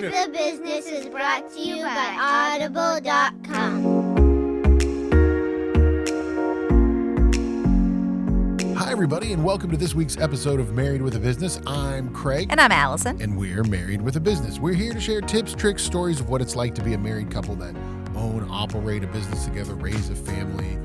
with a Business is brought to you by Audible.com. Hi, everybody, and welcome to this week's episode of Married with a Business. I'm Craig. And I'm Allison. And we're Married with a Business. We're here to share tips, tricks, stories of what it's like to be a married couple that own, operate a business together, raise a family,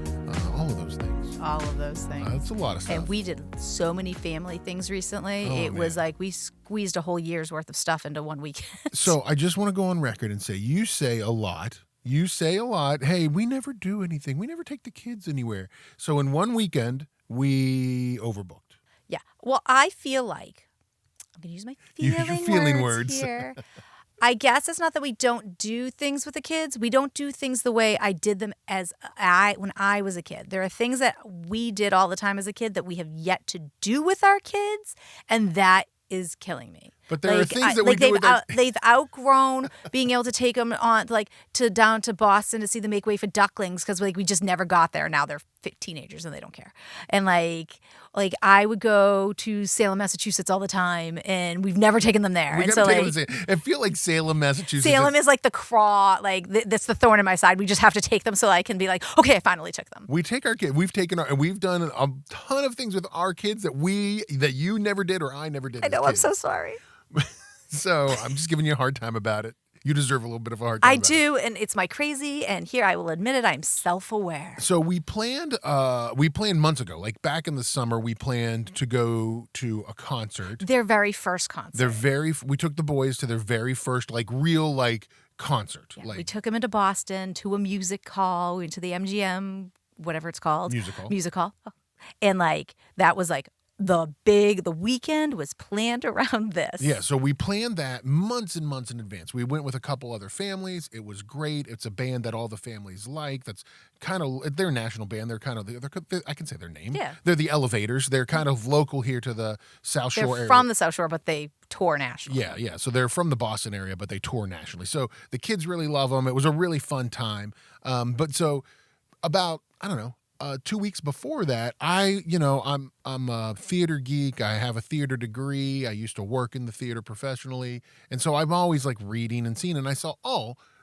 all of those things. All of those things. That's a lot of stuff. And we did so many family things recently. It was like we squeezed a whole year's worth of stuff into one weekend. So I just want to go on record and say, you say a lot. Hey, we never do anything. We never take the kids anywhere. So in one weekend, we overbooked. Yeah. Well, I feel like I'm going to use my feeling words here. I guess it's not that we don't do things with the kids. We don't do things the way I did them when I was a kid. There are things that we did all the time as a kid that we have yet to do with our kids, and that is killing me. But there are things that we do with they've outgrown being able to take them on down to Boston to see them make way for ducklings because we just never got there. Now they're teenagers and they don't care. And like I would go to Salem, Massachusetts all the time, and we've never taken them there. And so I feel like Salem, Massachusetts. Salem is like the craw, that's the thorn in my side. We just have to take them so I can be like, okay, I finally took them. We take our kids. We've done a ton of things with our kids that you never did or I never did. I know. I'm so sorry. So I'm just giving you a hard time about it. You deserve a little bit of a hard time. I do, and it's my crazy, and here I will admit it, I'm self-aware. So we planned months ago, like back in the summer, we planned to go to a concert. Their very first concert. We took the boys to their very first real concert. Yeah, we took them into Boston to a music hall, we went to the MGM, whatever it's called. Music hall. Oh. And that was the weekend was planned around this. Yeah, so we planned that months and months in advance. We went with a couple other families. It was great. It's a band that all the families like. That's kind of, they're a national band. They're I can say their name. Yeah. They're the Elevators. They're kind of local here to the South Shore area. They're from the South Shore, but they tour nationally. Yeah. So they're from the Boston area, but they tour nationally. So the kids really love them. It was a really fun time. But so about, 2 weeks before that, I'm a theater geek. I have a theater degree. I used to work in the theater professionally. And so I'm always reading and seeing. And I saw,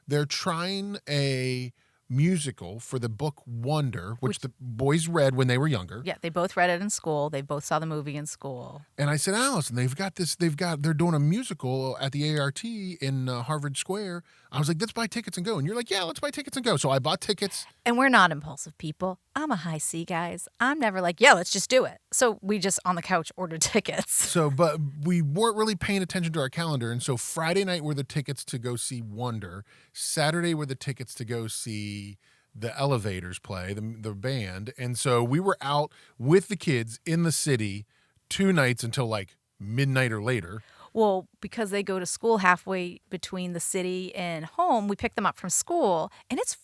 they're trying a musical for the book Wonder, which the boys read when they were younger. Yeah, they both read it in school. They both saw the movie in school. And I said, Allison, they're doing a musical at the ART in Harvard Square. I was like, let's buy tickets and go. And you're like, yeah, let's buy tickets and go. So I bought tickets. And we're not impulsive people. I'm a high C, guys. I'm never yeah, let's just do it. So we just on the couch ordered tickets. So, but we weren't really paying attention to our calendar. And so Friday night were the tickets to go see Wonder. Saturday were the tickets to go see the Elevators play, the band. And so we were out with the kids in the city 2 nights until midnight or later. Well, because they go to school halfway between the city and home, we pick them up from school, and it's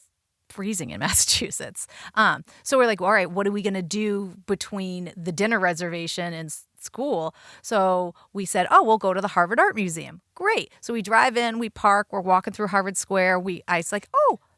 freezing in Massachusetts. So we're all right, what are we going to do between the dinner reservation and school? So we said, we'll go to the Harvard Art Museum. Great. So we drive in, we park, we're walking through Harvard Square. I was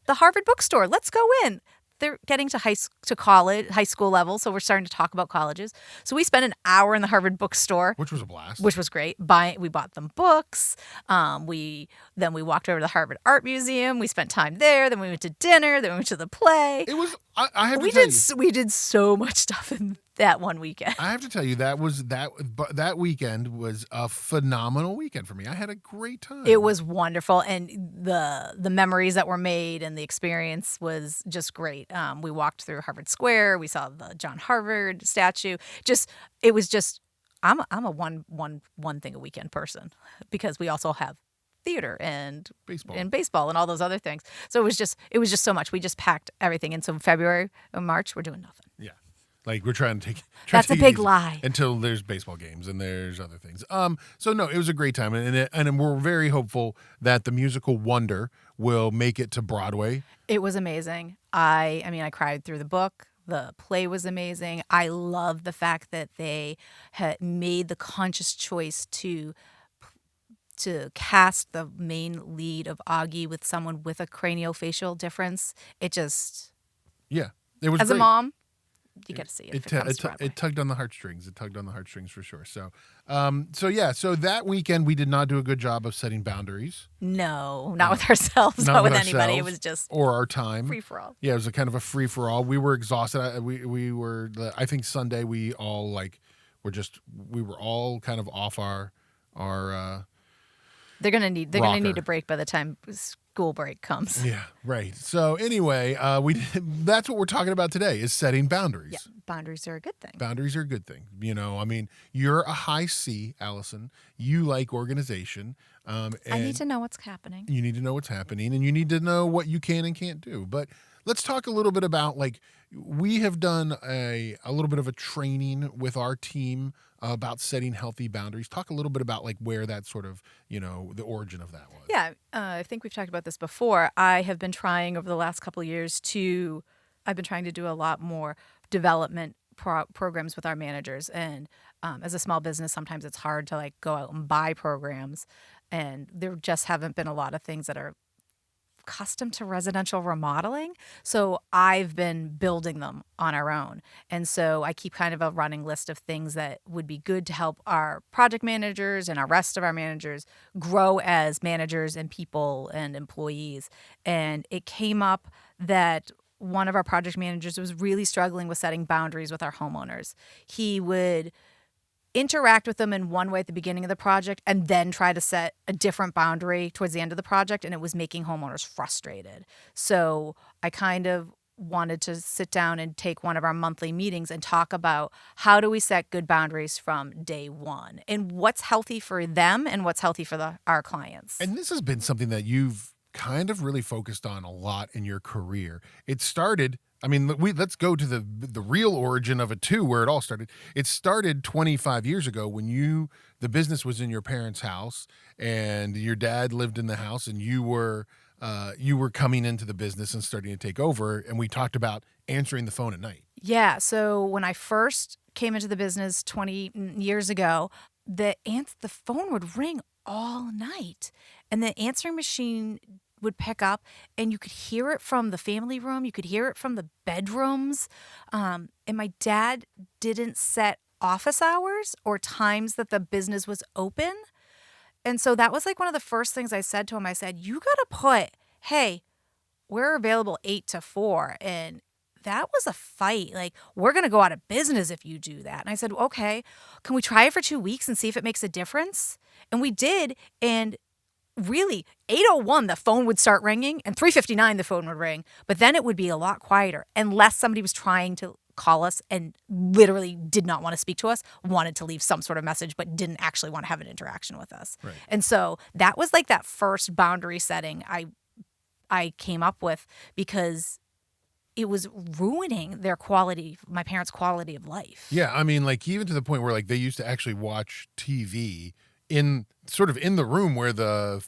the Harvard bookstore, let's go in. They're getting to high school level, so we're starting to talk about colleges. So we spent an hour in the Harvard bookstore, which was a blast. Which was great. We bought them books. We walked over to the Harvard Art Museum. We spent time there. Then we went to dinner. Then we went to the play. It was. I have to tell you, we did so much stuff in that one weekend. I have to tell you, that weekend was a phenomenal weekend for me. I had a great time. It was wonderful, and the memories that were made and the experience was just great. We walked through Harvard Square. We saw the John Harvard statue. It was just. I'm a one thing a weekend person because we also have theater and baseball and all those other things. So it was just so much. We just packed everything. And so February and March, we're doing nothing. Yeah. We're trying to take. That's a big lie. Until there's baseball games and there's other things. So no, it was a great time, and we're very hopeful that the musical Wonder will make it to Broadway. It was amazing. I cried through the book. The play was amazing. I love the fact that they had made the conscious choice to cast the main lead of Augie with someone with a craniofacial difference. It just... Yeah, it was as great. a mom, you got to see it if it comes Broadway. It tugged on the heartstrings. It tugged on the heartstrings for sure. So, so that weekend we did not do a good job of setting boundaries. No, not with ourselves, not with anybody. It was just or our time. Free for all. Yeah, it was a kind of a free for all. We were exhausted. I think Sunday we all we were all kind of off our. They're gonna need a break by the time school break comes. Yeah, right. So anyway, that's what we're talking about today is setting boundaries. Yeah, boundaries are a good thing. Boundaries are a good thing. You're a high C, Allison. You like organization. I need to know what's happening. You need to know what's happening, and you need to know what you can and can't do. But let's talk a little bit about we have done a little bit of a training with our team about setting healthy boundaries. Talk a little bit about where that sort of, the origin of that was. Yeah, I think we've talked about this before. I have been trying over the last couple of years to do a lot more development programs with our managers. And as a small business, sometimes it's hard to go out and buy programs. And there just haven't been a lot of things that are custom to residential remodeling. So I've been building them on our own. And so I keep kind of a running list of things that would be good to help our project managers and our rest of our managers grow as managers and people and employees. And it came up that one of our project managers was really struggling with setting boundaries with our homeowners. He would interact with them in one way at the beginning of the project and then try to set a different boundary towards the end of the project, and it was making homeowners frustrated. So I kind of wanted to sit down and take one of our monthly meetings and talk about how do we set good boundaries from day one and what's healthy for them and what's healthy for our clients. And this has been something that you've kind of really focused on a lot in your career. It started, let's go to the real origin of it too, where it all started. It started 25 years ago when the business was in your parents' house and your dad lived in the house and you were coming into the business and starting to take over. And we talked about answering the phone at night. Yeah. So when I first came into the business 20 years ago, the phone would ring all night and the answering machine would pick up and you could hear it from the family room. You could hear it from the bedrooms. And my dad didn't set office hours or times that the business was open. And so that was one of the first things I said to him. I said, you got to put, hey, we're available 8 to 4. And that was a fight. We're going to go out of business if you do that. And I said, okay, can we try it for 2 weeks and see if it makes a difference? And we did. And really, 8:01, the phone would start ringing, and 3:59, the phone would ring. But then it would be a lot quieter unless somebody was trying to call us and literally did not want to speak to us, wanted to leave some sort of message, but didn't actually want to have an interaction with us. Right. And so that was that first boundary setting I came up with because it was ruining my parents' quality of life. Yeah, even to the point where they used to actually watch TV in the room where the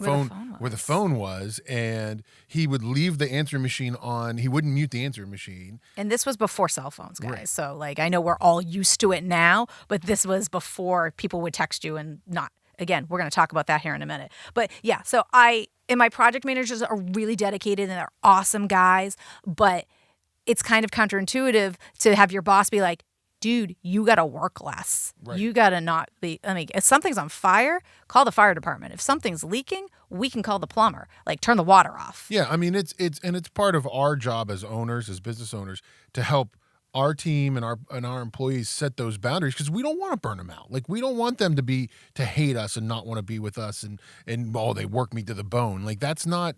phone was, and he would leave the answering machine on. He wouldn't mute the answering machine. And this was before cell phones, guys. Right. So I know we're all used to it now, but this was before people would text you and not. Again, we're going to talk about that here in a minute. But yeah, so my project managers are really dedicated and they're awesome guys, but it's kind of counterintuitive to have your boss be like, dude, you got to work less. Right. You got to not be, if something's on fire, call the fire department. If something's leaking, we can call the plumber, turn the water off. Yeah. It's part of our job as owners, as business owners, to help our team and our employees set those boundaries, because we don't want to burn them out. We don't want them to hate us and not want to be with us and they work me to the bone. That's not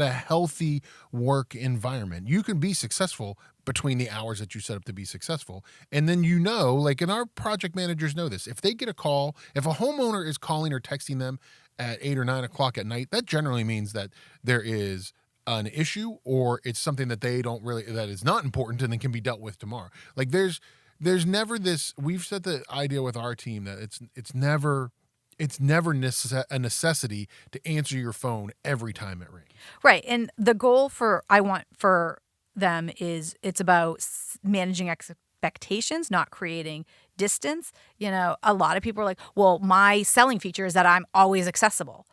a healthy work environment. You can be successful between the hours that you set up to be successful. And then and our project managers know this. If they get a call, if a homeowner is calling or texting them at 8 or 9 o'clock at night, that generally means that there is an issue or it's something that that is not important and then can be dealt with tomorrow. There's never this. We've set the idea with our team that it's never a necessity to answer your phone every time it rings. Right. And the goal for them is it's about managing expectations, not creating distance. A lot of people are like, well, my selling feature is that I'm always accessible.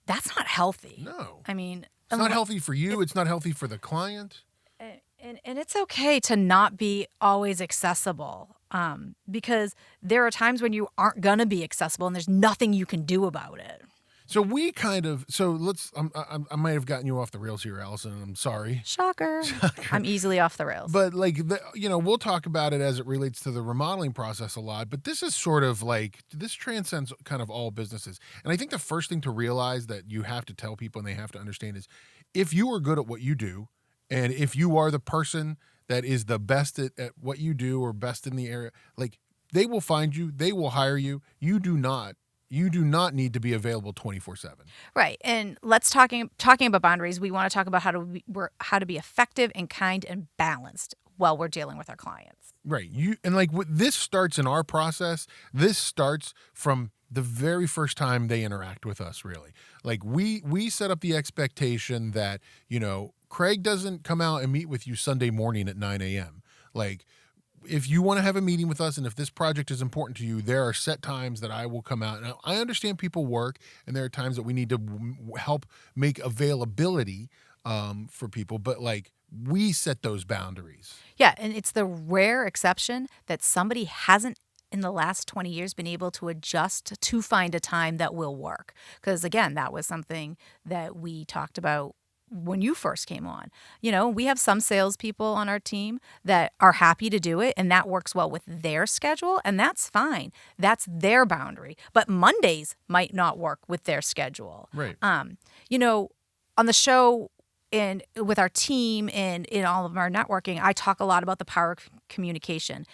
That's not healthy. No. It's not healthy for you. It's not healthy for the client. And it's okay to not be always accessible, because there are times when you aren't going to be accessible and there's nothing you can do about it. So we kind of, so let's, I might have gotten you off the rails here, Allison, and I'm sorry. Shocker. I'm easily off the rails. But like, we'll talk about it as it relates to the remodeling process a lot, but this is sort of like, this transcends kind of all businesses. And I think the first thing to realize that you have to tell people and they have to understand is if you are good at what you do, and if you are the person that is the best at what you do or best in the area, like they will find you, they will hire you. You do not need to be available 24/7. Right. And let's talking about boundaries. We want to talk about how to be effective and kind and balanced while we're dealing with our clients. Right. This starts in our process. This starts from the very first time they interact with us, really. Like we set up the expectation that, Craig doesn't come out and meet with you Sunday morning at 9 a.m. Like, if you want to have a meeting with us and if this project is important to you, there are set times that I will come out. Now, I understand people work and there are times that we need to help make availability for people, but like we set those boundaries. Yeah, and it's the rare exception that somebody hasn't in the last 20 years been able to adjust to find a time that will work. Because again, that was something that we talked about when you first came on. We have some salespeople on our team that are happy to do it, and that works well with their schedule, and that's fine. That's their boundary. But Mondays might not work with their schedule. Right. On the show and with our team and in all of our networking, I talk a lot about the power of communication.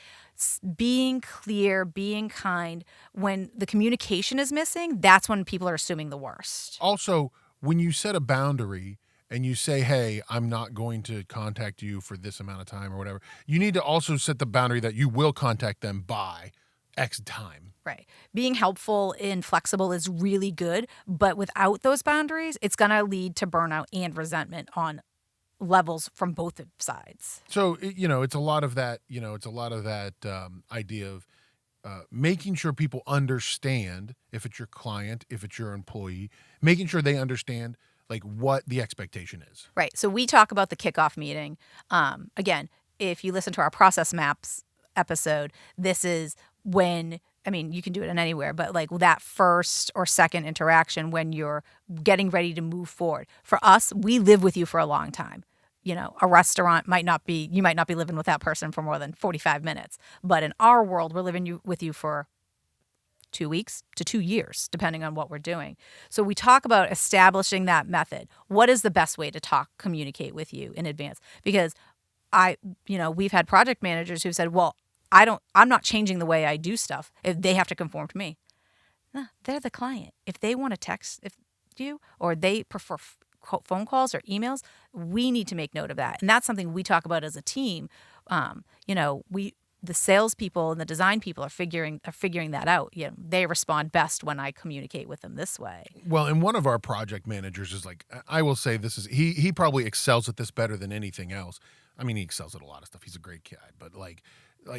Being clear, being kind. When the communication is missing, that's when people are assuming the worst. Also, when you set a boundary and you say, hey, I'm not going to contact you for this amount of time or whatever, you need to also set the boundary that you will contact them by X time. Right. Being helpful and flexible is really good, but without those boundaries, it's going to lead to burnout and resentment on levels from both sides. So, it's a lot of that, idea of making sure people understand, if it's your client, if it's your employee, making sure they understand like what the expectation is. Right. So we talk about the kickoff meeting. Again, if you listen to our process maps episode, this is when, you can do it in anywhere, but like that first or second interaction when you're getting ready to move forward. For us, we live with you for a long time. A restaurant you might not be living with that person for more than 45 minutes. But in our world, we're living with you for 2 weeks to 2 years, depending on what we're doing. So we talk about establishing that method. What is the best way to communicate with you in advance? Because we've had project managers who said, well, I'm not changing the way I do stuff if they have to conform to me. No, they're the client. If they want to text you or they prefer phone calls or emails, we need to make note of that. And that's something we talk about as a team. The salespeople and the design people are figuring that out. They respond best when I communicate with them this way. Well, and one of our project managers is like, I will say this is, he probably excels at this better than anything else. He excels at a lot of stuff. He's a great guy, but like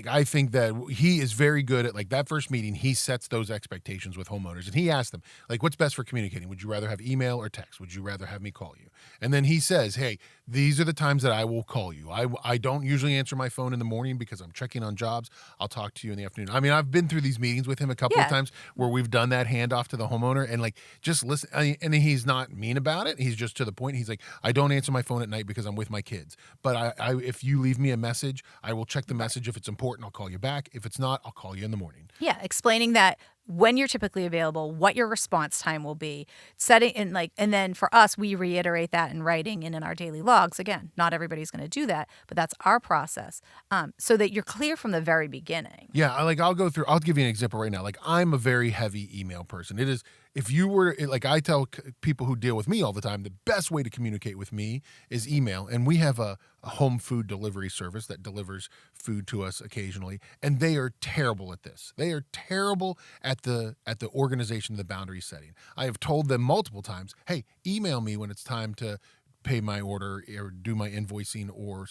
I think that he is very good at like that first meeting. He sets those expectations with homeowners and he asks them like, what's best for communicating? Would you rather have email or text? Would you rather have me call you? And then he says, hey, these are the times that I will call you. I don't usually answer my phone in the morning because I'm checking on jobs. I'll talk to you in the afternoon. I've been through these meetings with him a couple of times where we've done that handoff to the homeowner and like, just listen. And he's not mean about it. He's just to the point. He's like, I don't answer my phone at night because I'm with my kids. But if you leave me a message, I will check the message. If it's important, I'll call you back. If it's not, I'll call you in the morning. Yeah, explaining that when you're typically available, what your response time will be, setting and then for us, we reiterate that in writing and in our daily logs. Again, not everybody's going to do that, but that's our process, so that you're clear from the very beginning. Yeah, I'll give you an example right now. Like I'm a very heavy email person. It is, if you were, like I tell people who deal with me all the time, the best way to communicate with me is email. And we have a home food delivery service that delivers food to us occasionally. And they are terrible at this. They are terrible at the organization of the boundary setting. I have told them multiple times, hey, email me when it's time to pay my order or do my invoicing or,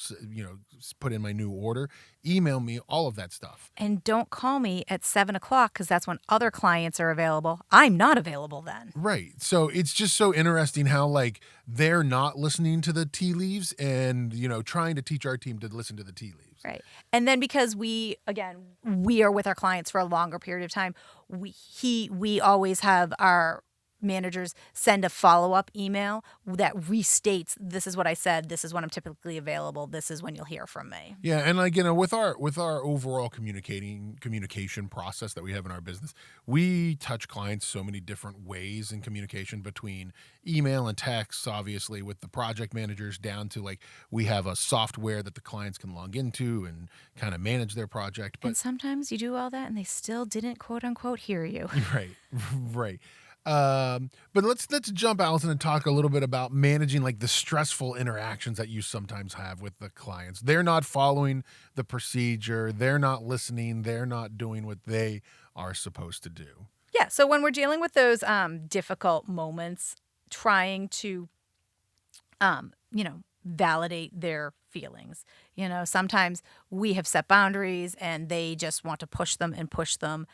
put in my new order, email me, all of that stuff. And don't call me at 7:00 because that's when other clients are available. I'm not available then. Right. So it's just so interesting how like they're not listening to the tea leaves and, trying to teach our team to listen to the tea leaves. Right. And then because we are with our clients for a longer period of time, we always have our managers send a follow-up email that restates, this is what I said, this is when I'm typically available, this is when you'll hear from me. Yeah, and like, with our overall communication process that we have in our business, we touch clients so many different ways in communication, between email and text, obviously with the project managers, down to like we have a software that the clients can log into and kind of manage their project. But and sometimes you do all that and they still didn't quote unquote hear you. Right. But let's jump, Allison, and talk a little bit about managing like the stressful interactions that you sometimes have with the clients. They're not following the procedure. They're not listening. They're not doing what they are supposed to do. Yeah. So when we're dealing with those difficult moments, trying to, validate their feelings. Sometimes we have set boundaries and they just want to push them.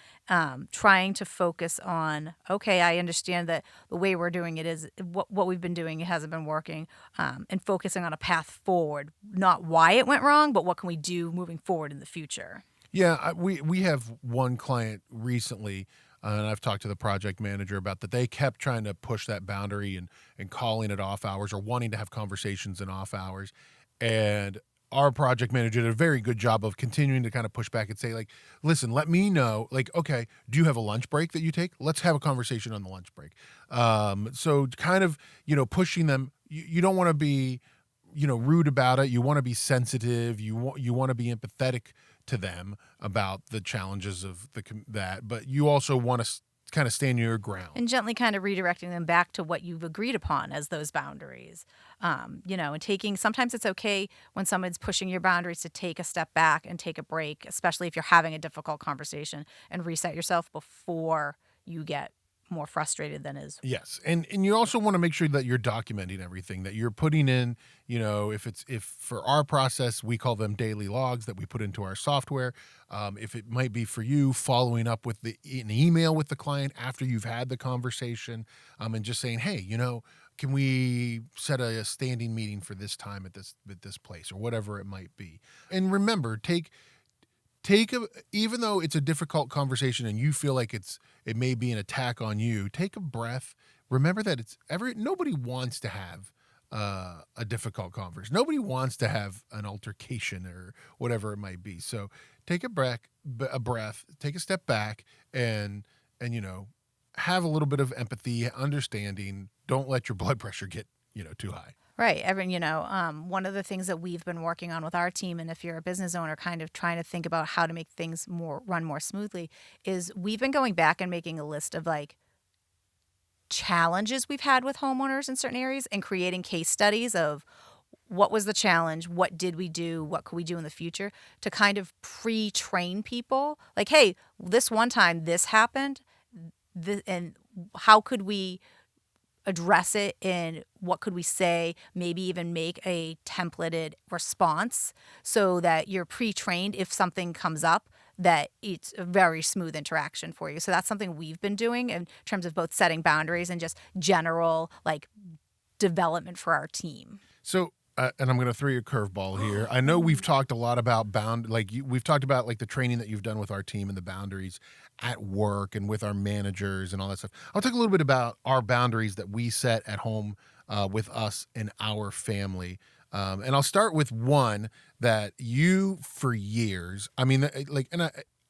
Trying to focus on, okay, I understand that the way we're doing it is what we've been doing. It hasn't been working, and focusing on a path forward, not why it went wrong, but what can we do moving forward in the future. Yeah, we have one client recently, and I've talked to the project manager about that. They kept trying to push that boundary and calling it off hours or wanting to have conversations in off hours. And our project manager did a very good job of continuing to kind of push back and say, like, listen, let me know, like, okay, do you have a lunch break that you take? Let's have a conversation on the lunch break. So kind of, pushing them. You don't want to be, rude about it. You want to be sensitive. You want to be empathetic to them about the challenges of that, but you also want to kind of stand your ground. And gently kind of redirecting them back to what you've agreed upon as those boundaries. And sometimes it's okay when someone's pushing your boundaries to take a step back and take a break, especially if you're having a difficult conversation, and reset yourself before you get more frustrated than is. Yes. And you also want to make sure that you're documenting everything that you're putting in, if for our process, we call them daily logs that we put into our software. If it might be for you, following up with an email with the client after you've had the conversation, and just saying, hey, can we set a standing meeting for this time at this place, or whatever it might be. And remember, even though it's a difficult conversation and you feel like it may be an attack on you, take a breath. Remember that nobody wants to have a difficult conversation. Nobody wants to have an altercation or whatever it might be. So take a breath, take a step back, and have a little bit of empathy, understanding. Don't let your blood pressure get too high. Right. One of the things that we've been working on with our team, and if you're a business owner kind of trying to think about how to make things run more smoothly, is we've been going back and making a list of like challenges we've had with homeowners in certain areas and creating case studies of what was the challenge, what did we do, what could we do in the future, to kind of pre-train people. Like, hey, this one time this happened, and how could we address it, and what could we say, maybe even make a templated response so that you're pre-trained if something comes up, that it's a very smooth interaction for you. So that's something we've been doing in terms of both setting boundaries and just general like development for our team. So and I'm going to throw you a curveball here. I know we've talked a lot about we've talked about like the training that you've done with our team and the boundaries at work and with our managers and all that stuff. I'll talk a little bit about our boundaries that we set at home with us and our family. And I'll start with one that you, for years, I'm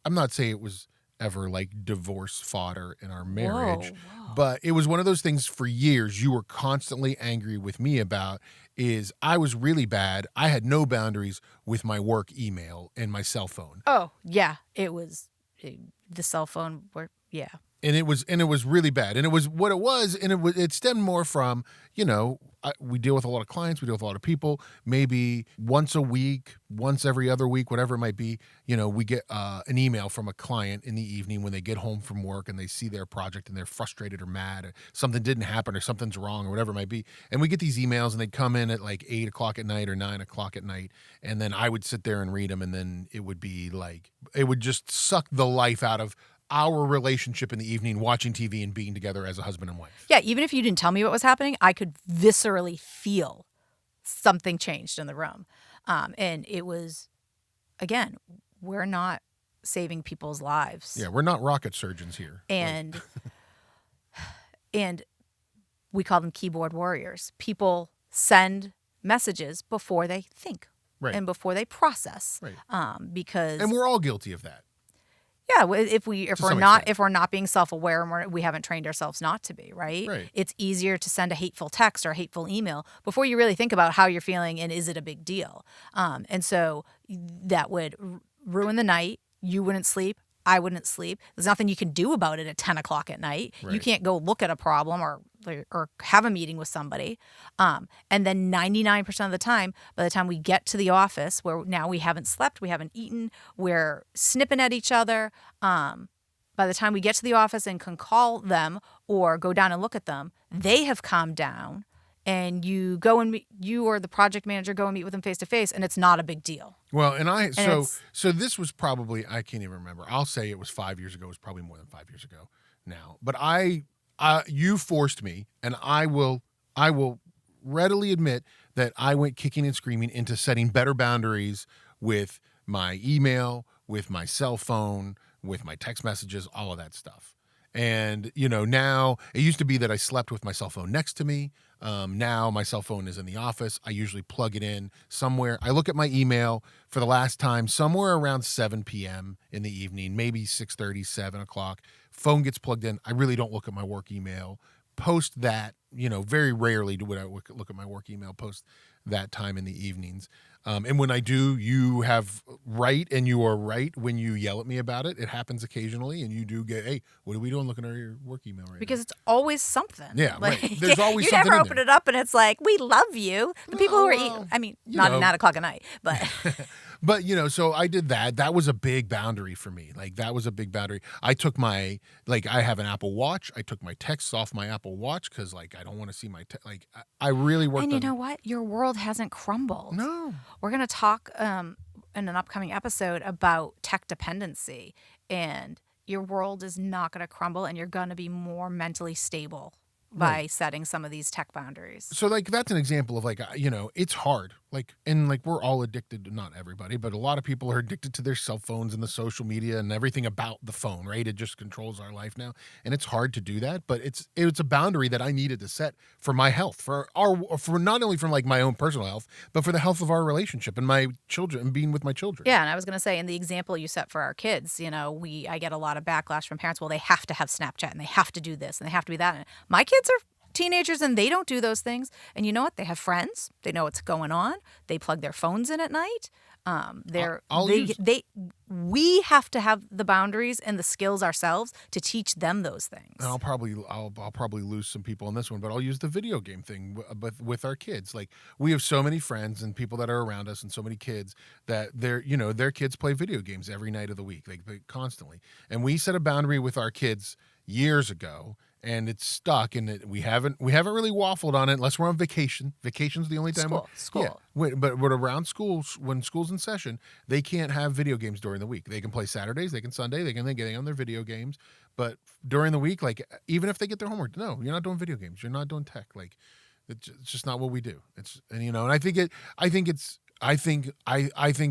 not saying it was ever like divorce fodder in our marriage, but it was one of those things for years you were constantly angry with me about. Is I was really bad. I had no boundaries with my work email and my cell phone. Oh, yeah. It was the cell phone. and it was really bad. And it was what it was, and it stemmed more from, we deal with a lot of clients, we deal with a lot of people. Maybe once a week, once every other week, whatever it might be, we get an email from a client in the evening when they get home from work and they see their project and they're frustrated or mad or something didn't happen or something's wrong or whatever it might be. And we get these emails and they'd come in at like 8 o'clock at night or 9 o'clock at night. And then I would sit there and read them, and then it would be like, it would just suck the life out of our relationship in the evening, watching TV and being together as a husband and wife. Yeah, even if you didn't tell me what was happening, I could viscerally feel something changed in the room. And it was, again, we're not saving people's lives. Yeah, we're not rocket surgeons here. And and we call them keyboard warriors. People send messages before they think, right, and before they process. Right. Because and we're all guilty of that. Yeah, if we're not being self-aware and we haven't trained ourselves not to be, right? Right. It's easier to send a hateful text or a hateful email before you really think about how you're feeling and is it a big deal. And so that would ruin the night. You wouldn't sleep. I wouldn't sleep. There's nothing you can do about it at 10 o'clock at night. Right. You can't go look at a problem or have a meeting with somebody. And then 99% of the time, by the time we get to the office, where now we haven't slept, we haven't eaten, we're snipping at each other. By the time we get to the office and can call them or go down and look at them, they have calmed down. And you or the project manager go and meet with them face to face, and it's not a big deal. Well, so this was probably, I can't even remember. I'll say it was 5 years ago. It was probably more than 5 years ago now. But you forced me, and I will readily admit that I went kicking and screaming into setting better boundaries with my email, with my cell phone, with my text messages, all of that stuff. And, now it used to be that I slept with my cell phone next to me. Now my cell phone is in the office. I usually plug it in somewhere. I look at my email for the last time somewhere around 7 p.m. in the evening, maybe 6:30, 7 o'clock. Phone gets plugged in. I really don't look at my work email. Post that, very rarely would I look at my work email post that time in the evenings. And when I do, you have right, and you are right when you yell at me about it. It happens occasionally, and you do get, hey, what are we doing looking at your work email right Because now? it's always something. Yeah, right. There's always you something never in open there. it up and it's like, we love you. The people who are well, not at 9 o'clock at night, but... But, so I did that. That was a big boundary for me. Like, that was a big boundary. I took I have an Apple Watch. I took my texts off my Apple Watch because, I don't want to see my I really worked on... And you know what? Your world hasn't crumbled. No. We're going to talk in an upcoming episode about tech dependency, and your world is not going to crumble, and you're going to be more mentally stable by setting some of these tech boundaries. So that's an example of it's hard. We're all addicted, not everybody, but a lot of people are addicted to their cell phones and the social media and everything about the phone, right? It just controls our life now. And it's hard to do that, but it's a boundary that I needed to set for my health, for not only from my own personal health, but for the health of our relationship and my children and being with my children. Yeah. And I was going to say, in the example you set for our kids, I get a lot of backlash from parents. Well, they have to have Snapchat and they have to do this and they have to be that. And my kids are teenagers and they don't do those things. And you know what? They have friends. They know what's going on. They plug their phones in at night. We have to have the boundaries and the skills ourselves to teach them those things. And I'll probably lose some people on this one, but I'll use the video game thing with our kids. We have so many friends and people that are around us and so many kids that their kids play video games every night of the week, constantly. And we set a boundary with our kids years ago, and it's stuck, and we haven't really waffled on it unless we're on vacation. Vacation's the only time. School. Yeah, but around schools, when school's in session, they can't have video games during the week. They can play Saturdays, they can Sunday, they can get on their video games. But during the week, even if they get their homework, no, you're not doing video games. You're not doing tech. It's just not what we do. And I think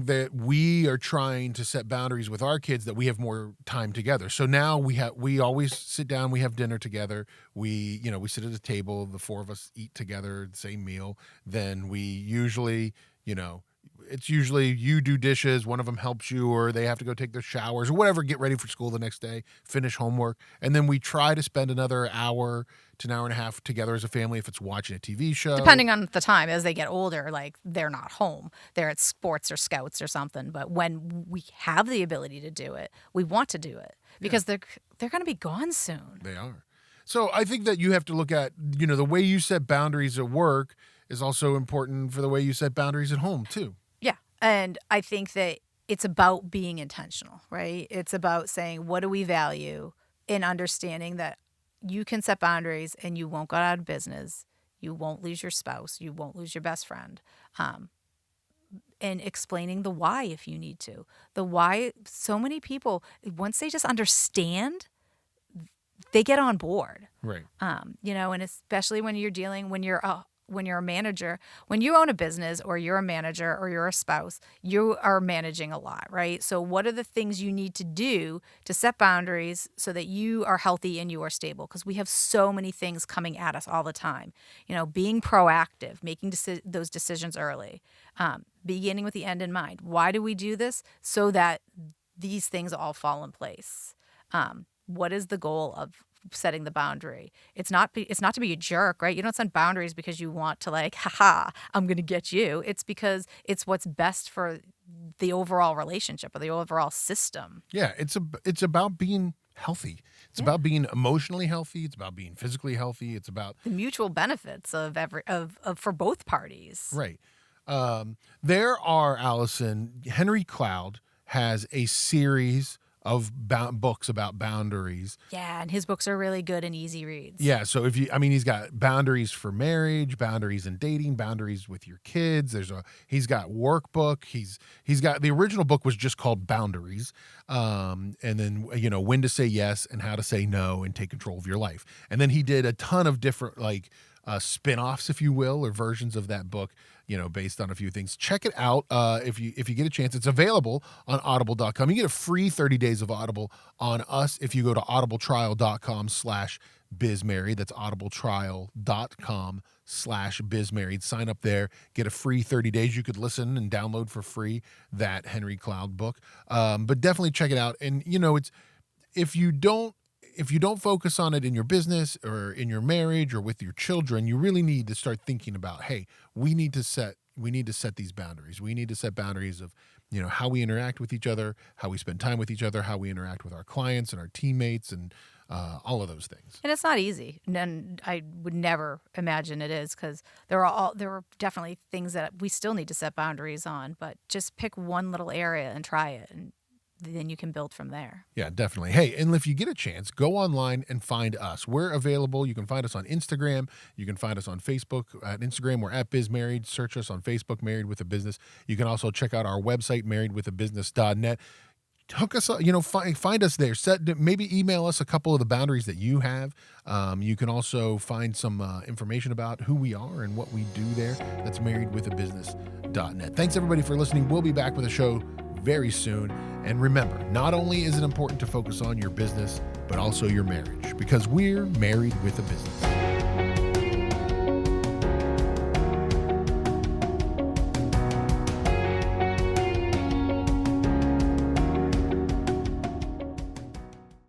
that we are trying to set boundaries with our kids that we have more time together. So now we always sit down, we have dinner together. We sit at a table, the four of us eat together, the same meal. Then we usually, it's usually you do dishes, one of them helps you, or they have to go take their showers or whatever, get ready for school the next day, finish homework. And then we try to spend another hour to an hour and a half together as a family if it's watching a TV show. Depending on the time, as they get older, like they're not home. They're at sports or scouts or something. But when we have the ability to do it, we want to do it because they're going to be gone soon. They are. So I think that you have to look at, the way you set boundaries at work is also important for the way you set boundaries at home too. Yeah. And I think that it's about being intentional, right? It's about saying, what do we value, and understanding that you can set boundaries and you won't go out of business. You won't lose your spouse. You won't lose your best friend. And explaining the why if you need to. The why, so many people, once they just understand, they get on board. Right. And especially when you're a manager, when you own a business or you're a manager or you're a spouse, you are managing a lot, right? So what are the things you need to do to set boundaries so that you are healthy and you are stable? Because we have so many things coming at us all the time. Being proactive, making those decisions early, beginning with the end in mind. Why do we do this? So that these things all fall in place. What is the goal of setting the boundary? It's not to be a jerk, right? You don't set boundaries because you want to I'm going to get you. It's because it's what's best for the overall relationship or the overall system. Yeah, it's about being healthy. It's about being emotionally healthy. It's about being physically healthy. It's about the mutual benefits of for both parties. Right. There are, Allison, Henry Cloud has a series of books about boundaries. Yeah, and his books are really good and easy reads. Yeah, so he's got boundaries for marriage, boundaries in dating, boundaries with your kids. He's got workbook. He's got, the original book was just called Boundaries, and then when to say yes and how to say no and take control of your life. And then he did a ton of different spin-offs, if you will, or versions of that book, based on a few things. Check it out if you get a chance. It's available on audible.com. You get a free 30 days of Audible on us if you go to audibletrial.com/bizmarried. That's audibletrial.com/bizmarried. Sign up there, get a free 30 days. You could listen and download for free that Henry Cloud book. But definitely check it out. And it's, if you don't focus on it in your business or in your marriage or with your children, you really need to start thinking about, hey, we need to set these boundaries. We need to set boundaries of, how we interact with each other, how we spend time with each other, how we interact with our clients and our teammates, and all of those things. And it's not easy. And I would never imagine it is, because there are definitely things that we still need to set boundaries on, but just pick one little area and try it, and then you can build from there. Yeah, definitely. Hey, and if you get a chance, go online and find us. We're available. You can find us on Instagram. You can find us on Facebook. At Instagram, we're at BizMarried. Search us on Facebook, Married with a Business. You can also check out our website, marriedwithabusiness.net. Hook us up, find us there. Maybe email us a couple of the boundaries that you have. You can also find some information about who we are and what we do there. That's marriedwithabusiness.net. Thanks, everybody, for listening. We'll be back with a show very soon. And remember, not only is it important to focus on your business, but also your marriage, because we're married with a business.